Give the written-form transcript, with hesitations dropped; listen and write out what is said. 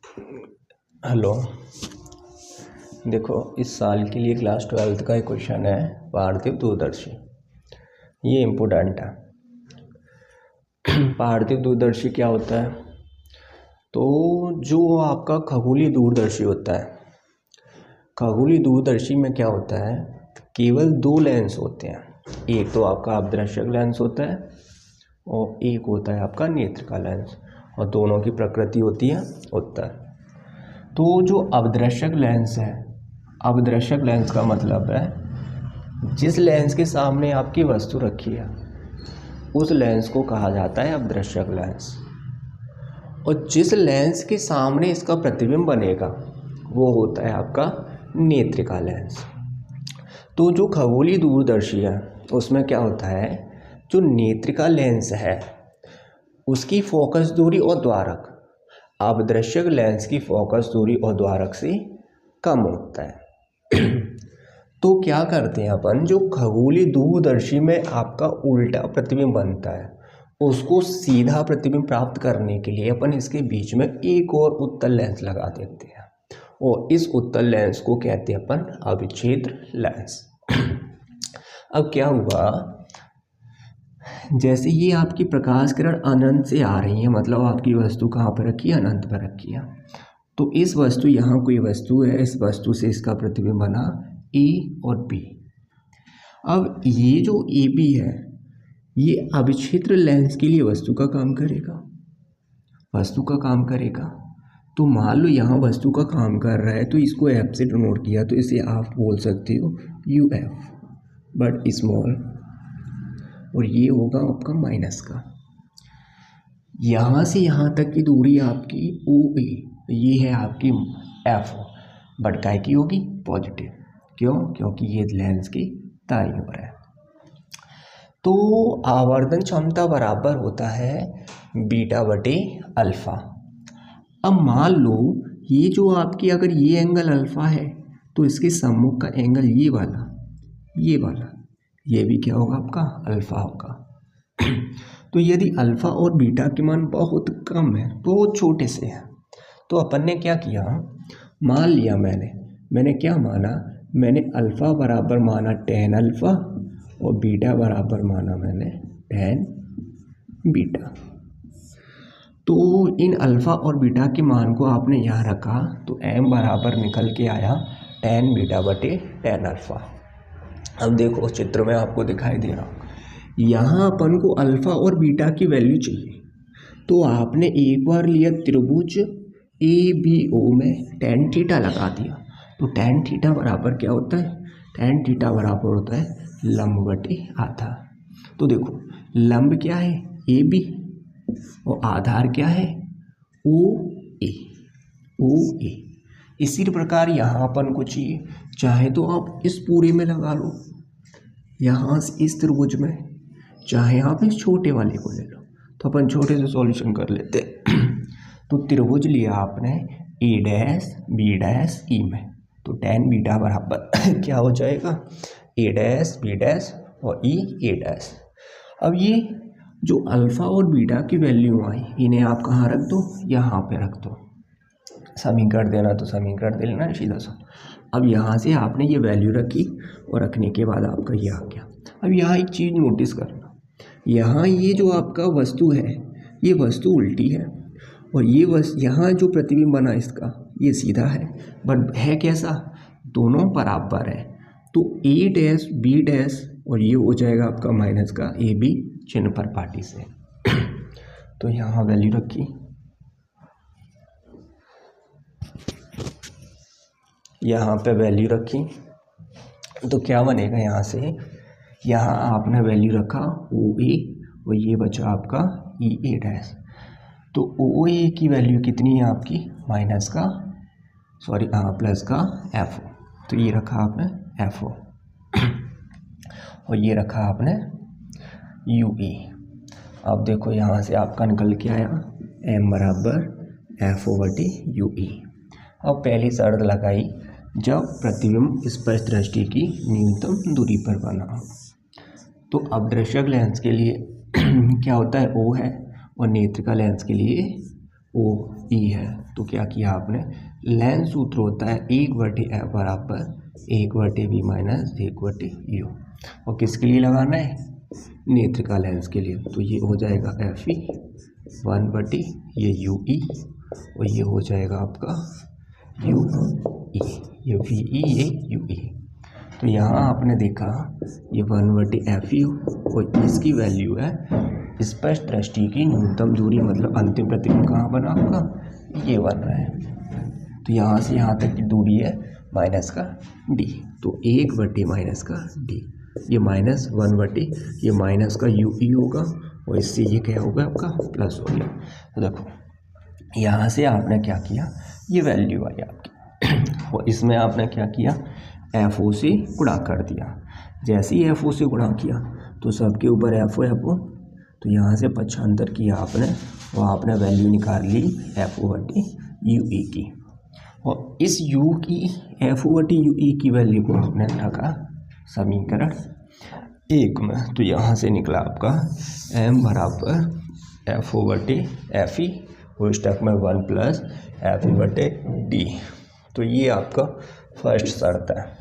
Hello. देखो, इस साल के लिए क्लास 12th का एक क्वेश्चन है, पार्थिव दूरदर्शी। ये इम्पोर्टेंट है। पार्थिव दूरदर्शी क्या होता है? तो जो आपका खगोलीय दूरदर्शी होता है, खगोलीय दूरदर्शी में क्या होता है, केवल दो लेंस होते हैं। एक तो आपका अपदृश्यक लेंस होता है और एक होता है आपका नेत्रिका लेंस, और दोनों की प्रकृति होती है उत्तर। तो जो अपदृश्यक लेंस है, अपदृश्यक लेंस का मतलब है जिस लेंस के सामने आपकी वस्तु रखी है उस लेंस को कहा जाता है अपदृश्यक लेंस, और जिस लेंस के सामने इसका प्रतिबिंब बनेगा वो होता है आपका नेत्रिका लेंस। तो जो खगोलीय दूरदर्शी है उसमें क्या होता है, जो नेत्रिका लेंस है उसकी फोकस दूरी और द्वारक अपदृश्यक लेंस की फोकस दूरी और द्वारक से कम होता है। तो क्या करते हैं अपन, जो खगोलीय दूरदर्शी में आपका उल्टा प्रतिबिंब बनता है उसको सीधा प्रतिबिंब प्राप्त करने के लिए अपन इसके बीच में एक और उत्तल लेंस लगा देते हैं, और इस उत्तल लेंस को कहते हैं अपन अविच्छेद्य लेंस। अब क्या हुआ, जैसे ये आपकी प्रकाश किरण अनंत से आ रही है, मतलब आपकी वस्तु कहाँ पर रखी है, अनंत पर रखी है। तो इस वस्तु, यहाँ कोई वस्तु है, इस वस्तु से इसका प्रतिबिंब बना ए और बी। अब ये जो ए बी है ये अविच्छेद्य लेंस के लिए वस्तु का काम करेगा, वस्तु का काम करेगा। तो मान लो यहाँ वस्तु का काम कर रहा है तो इसको एफ से डिनोट किया, तो इसे आप बोल सकते हो यू एफ बट स्मॉल, और ये होगा आपका माइनस का। यहाँ से यहाँ तक की दूरी आपकी ओ ए, ये है आपकी एफ, बट काय की होगी पॉजिटिव। क्यों? क्योंकि ये लेंस की दाईं ओर है। तो आवर्धन क्षमता बराबर होता है बीटा बटे अल्फा। अब मान लो ये जो आपकी, अगर ये एंगल अल्फा है तो इसके सम्मुख का एंगल ये वाला, ये भी क्या होगा आपका अल्फा होगा। तो यदि अल्फा और बीटा के मान बहुत कम है, बहुत छोटे से हैं, तो अपन ने क्या किया, मान लिया मैंने क्या माना, मैंने अल्फा बराबर माना tan अल्फा और बीटा बराबर माना मैंने tan बीटा। तो इन अल्फा और बीटा के मान को आपने यहाँ रखा तो m बराबर निकल के आया tan बीटा बटे tan अल्फा। अब देखो चित्र में आपको दिखाई दे रहा होगा, यहाँ अपन को अल्फा और बीटा की वैल्यू चाहिए। तो आपने एक बार लिया त्रिभुज ए बी ओ में tan थीटा लगा दिया, तो tan थीटा बराबर क्या होता है, tan थीटा बराबर होता है लंब बटे आधार। तो देखो लंब क्या है ए बी और आधार क्या है ओ ए। इसी प्रकार यहाँ अपन को चाहिए, चाहे तो आप इस पूरे में लगा लो, यहाँ से इस त्रिभुज में, चाहे आप इस छोटे वाले को ले लो। तो अपन छोटे से सॉल्यूशन कर लेते। तो त्रिभुज लिया आपने ए डैश बी डैश ई में, तो tan बीटा बराबर क्या हो जाएगा ए डैश बी डैश और ई ए डैश। अब ये जो अल्फा और बीटा की वैल्यू आई, इन्हें आप कहाँ रख दो, यहाँ पे रख दो। समीकरण देना तो समीकरण दे लेना सीधा सा। अब यहाँ से आपने ये वैल्यू रखी और रखने के बाद आपका ये आ गया। अब यहाँ एक चीज़ नोटिस करना, यहाँ ये जो आपका वस्तु है ये वस्तु उल्टी है, और ये यहाँ जो प्रतिबिंब बना इसका ये सीधा है, बट है कैसा, दोनों बराबर है। तो ए डैश बी डैश और ये हो जाएगा आपका माइनस का ए बी चिन्ह पर पाटी से। तो यहाँ वैल्यू रखी, यहाँ पे वैल्यू रखी, तो क्या बनेगा, यहाँ से यहाँ आपने वैल्यू रखा ओ ए और ये बचा आपका ई ए डैश। तो ओ ए की वैल्यू कितनी है आपकी, माइनस का प्लस का एफ ओ, तो ये रखा आपने एफ ओ और ये रखा आपने यू ई। अब देखो यहाँ से आपका निकल के आया m बराबर एफ ओ बटे यू ई। अब पहली शर्त लगाई, जब प्रतिबिंब स्पष्ट दृष्टि की न्यूनतम दूरी पर बना हो। तो अपदृश्यक लेंस के लिए क्या होता है, ओ है, और नेत्रिका लेंस के लिए ओ ई है। तो क्या किया आपने, लेंथ सूत्र होता है 1/f बराबर 1/b माइनस 1/u। और किसके लिए लगाना है, नेत्रिका लेंस के लिए। तो ये हो जाएगा एफ ई 1/, ये यू ई, और ये हो जाएगा आपका यू ई, ये वी ई, ये यू ई। तो यहाँ आपने देखा ये 1/f यू, और इसकी वैल्यू है स्पष्ट दृष्टि की न्यूनतम दूरी, मतलब अंतिम प्रतिबिंब कहाँ बना आपका, ये बन रहा है। तो यहाँ से यहाँ तक की दूरी है माइनस का डी, तो 1/, माइनस का डी, ये माइनस 1/, ये माइनस का यू ई होगा, और इससे ये क्या होगा आपका प्लस हो गया। तो देखो यहाँ से आपने क्या किया, ये वैल्यू आई आपकी, और इसमें आपने क्या किया, एफ ओ से गुणा कर दिया। जैसे ही एफ ओ से गुणा किया तो सबके ऊपर एफ ओ, तो यहाँ से पक्षांतर किया आपने, और आपने वैल्यू निकाल ली एफ ओ बटी यू ई की, और इस यू की एफ ओ बटी यू ई की वैल्यू को आपने रखा समीकरण 1 में। तो यहाँ से निकला आपका m बराबर एफ ओ बटे एफ ई, और स्टक में 1 + एफ ई बटे डी। तो ये आपका फर्स्ट शर्त है।